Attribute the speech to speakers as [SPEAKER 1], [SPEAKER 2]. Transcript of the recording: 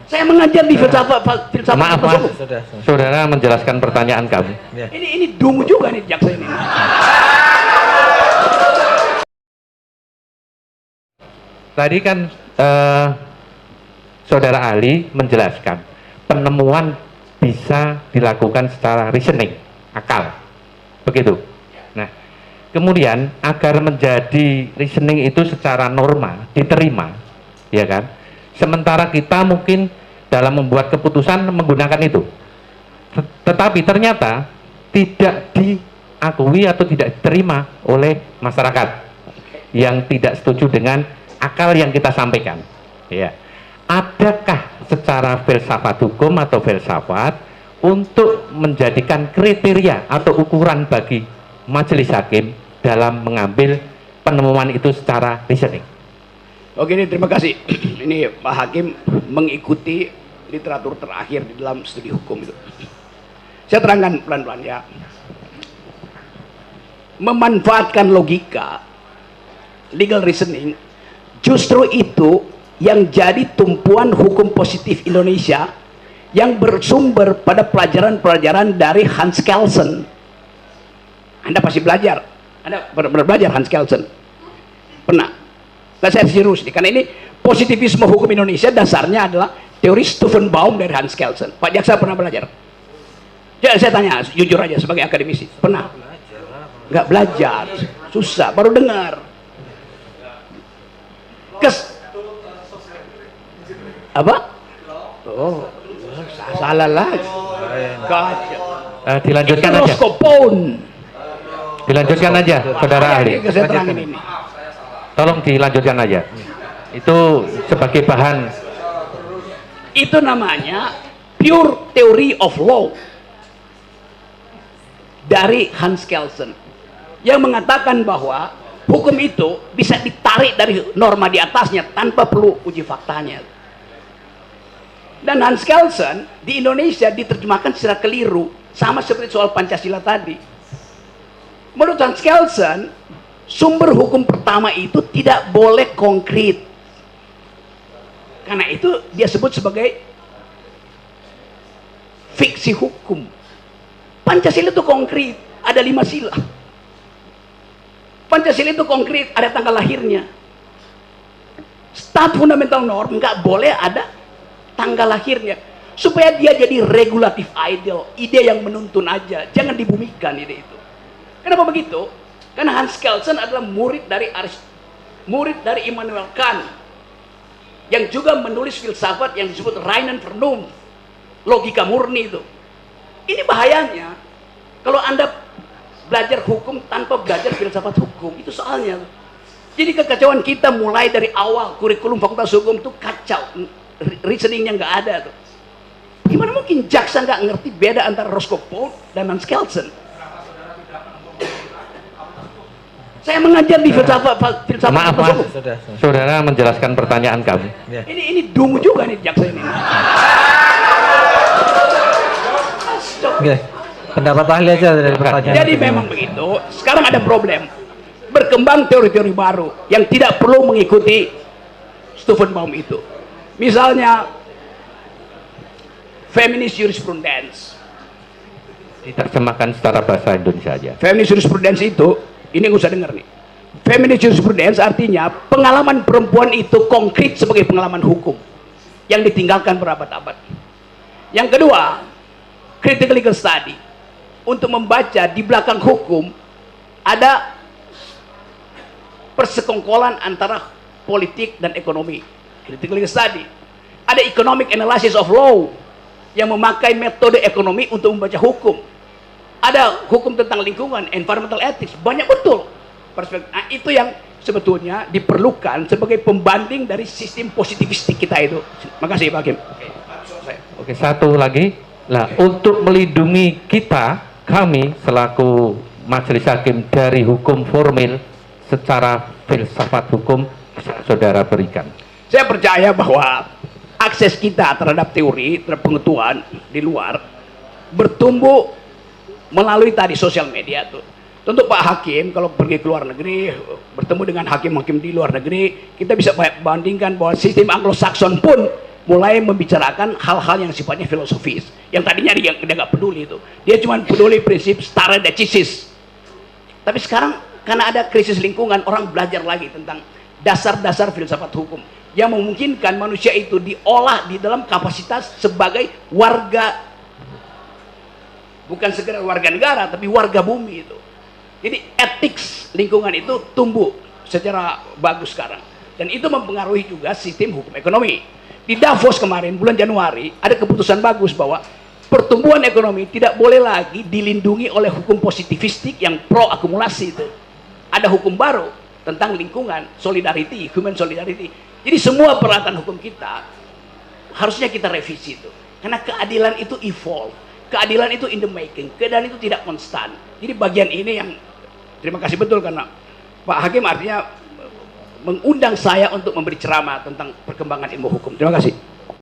[SPEAKER 1] Saya mengajar di filsafat
[SPEAKER 2] Maaf mas, saudara menjelaskan pertanyaan kami.
[SPEAKER 1] Ini dungu juga nih jaksa ini.
[SPEAKER 2] Tadi kan saudara ahli menjelaskan penemuan bisa dilakukan secara reasoning, akal, begitu. Nah, kemudian agar menjadi reasoning itu secara norma diterima, ya kan? Sementara kita mungkin dalam membuat keputusan menggunakan itu, tetapi ternyata tidak diakui atau tidak diterima oleh masyarakat yang tidak setuju dengan akal yang kita sampaikan. Ya, adakah secara filsafat hukum atau filsafat untuk menjadikan kriteria atau ukuran bagi majelis hakim dalam mengambil penemuan itu secara reasoning?
[SPEAKER 1] Oke, ini terima kasih. Ini Pak Hakim mengikuti literatur terakhir di dalam studi hukum itu. Saya terangkan pelan-pelan ya. Memanfaatkan logika, legal reasoning, justru itu yang jadi tumpuan hukum positif Indonesia yang bersumber pada pelajaran-pelajaran dari Hans Kelsen. Anda pasti belajar. Anda pernah belajar Hans Kelsen? Pernah? Nah, saya serius nih, karena ini positivisme hukum Indonesia dasarnya adalah teori Stephen Baum dari Hans Kelsen. Pak Jaksa pernah belajar? Ya, saya tanya, jujur aja sebagai akademisi, pernah? Nggak belajar, susah, baru dengar. Apa? Oh, salah lagi.
[SPEAKER 2] Dilanjutkan aja. Dilanjutkan aja, saudara ahli.
[SPEAKER 1] Saya terangin ini.
[SPEAKER 2] Tolong dilanjutkan aja. Itu sebagai bahan.
[SPEAKER 1] Itu namanya pure theory of law dari Hans Kelsen yang mengatakan bahwa hukum itu bisa ditarik dari norma di atasnya tanpa perlu uji faktanya. Dan Hans Kelsen di Indonesia diterjemahkan secara keliru, sama seperti soal Pancasila tadi. Menurut Hans Kelsen, sumber hukum pertama itu tidak boleh konkret. Karena itu dia sebut sebagai fiksi hukum. Pancasila itu konkret, ada 5 sila. Pancasila itu konkret, ada tanggal lahirnya. Stat fundamental norm nggak boleh ada tanggal lahirnya, supaya dia jadi regulatif ideal, ide yang menuntun aja, jangan dibumikan ide itu. Kenapa begitu? Karena Hans Kelsen adalah murid dari Immanuel Kant, yang juga menulis filsafat yang disebut Reinen Vernunft, logika murni itu. Ini bahayanya kalau Anda belajar hukum tanpa belajar filsafat hukum, itu soalnya. Jadi kekacauan kita mulai dari awal, kurikulum fakultas hukum itu kacau, reasoningnya nggak ada tuh. Gimana mungkin jaksa nggak ngerti beda antara Roscoe Pound dan Hans Kelsen? Saya mengajar di filsafat
[SPEAKER 2] Maaf mas, saudara menjelaskan pertanyaan kami.
[SPEAKER 1] Ini dungu juga nih jaksa ini.
[SPEAKER 3] Oke, pendapat ahli aja dari pertanyaan.
[SPEAKER 1] Jadi memang begitu. Sekarang ada problem, berkembang teori-teori baru yang tidak perlu mengikuti Stephen Baum itu. Misalnya feminist jurisprudence.
[SPEAKER 2] Diterjemahkan secara bahasa Indonesia aja.
[SPEAKER 1] Feminist jurisprudence itu, ini nggak usah dengar nih. Feminist jurisprudence artinya pengalaman perempuan itu konkret sebagai pengalaman hukum yang ditinggalkan berabad-abad. Yang kedua, critical legal study. Untuk membaca di belakang hukum ada persekongkolan antara politik dan ekonomi. Critical legal study. Ada economic analysis of law yang memakai metode ekonomi untuk membaca hukum. Ada hukum tentang lingkungan, environmental ethics, banyak betul perspektif. Nah, itu yang sebetulnya diperlukan sebagai pembanding dari sistem positivistik kita itu. Makasih Pak Hakim.
[SPEAKER 2] Oke, satu lagi. Nah, untuk melindungi kami selaku majelis hakim dari hukum formil secara filsafat hukum, saudara berikan.
[SPEAKER 1] Saya percaya bahwa akses kita terhadap teori, terhadap pengetahuan di luar bertumbuh melalui tadi sosial media tuh. Tentu Pak Hakim kalau pergi ke luar negeri bertemu dengan hakim-hakim di luar negeri, kita bisa bandingkan bahwa sistem Anglo-Saxon pun mulai membicarakan hal-hal yang sifatnya filosofis. Yang tadinya dia nggak peduli itu. Dia cuma peduli prinsip stare decisis. Tapi sekarang karena ada krisis lingkungan, orang belajar lagi tentang dasar-dasar filsafat hukum yang memungkinkan manusia itu diolah di dalam kapasitas sebagai warga, bukan sekedar warga negara, tapi warga bumi itu. Jadi etik lingkungan itu tumbuh secara bagus sekarang, dan itu mempengaruhi juga sistem hukum ekonomi. Di Davos kemarin bulan Januari ada keputusan bagus bahwa pertumbuhan ekonomi tidak boleh lagi dilindungi oleh hukum positivistik yang pro akumulasi itu. Ada hukum baru tentang lingkungan, solidarity, human solidarity. Jadi semua peralatan hukum kita harusnya kita revisi itu, karena keadilan itu evolve, keadilan itu in the making, keadilan itu tidak konstan. Jadi bagian ini yang terima kasih betul karena Pak Hakim artinya mengundang saya untuk memberi ceramah tentang perkembangan ilmu hukum. Terima kasih.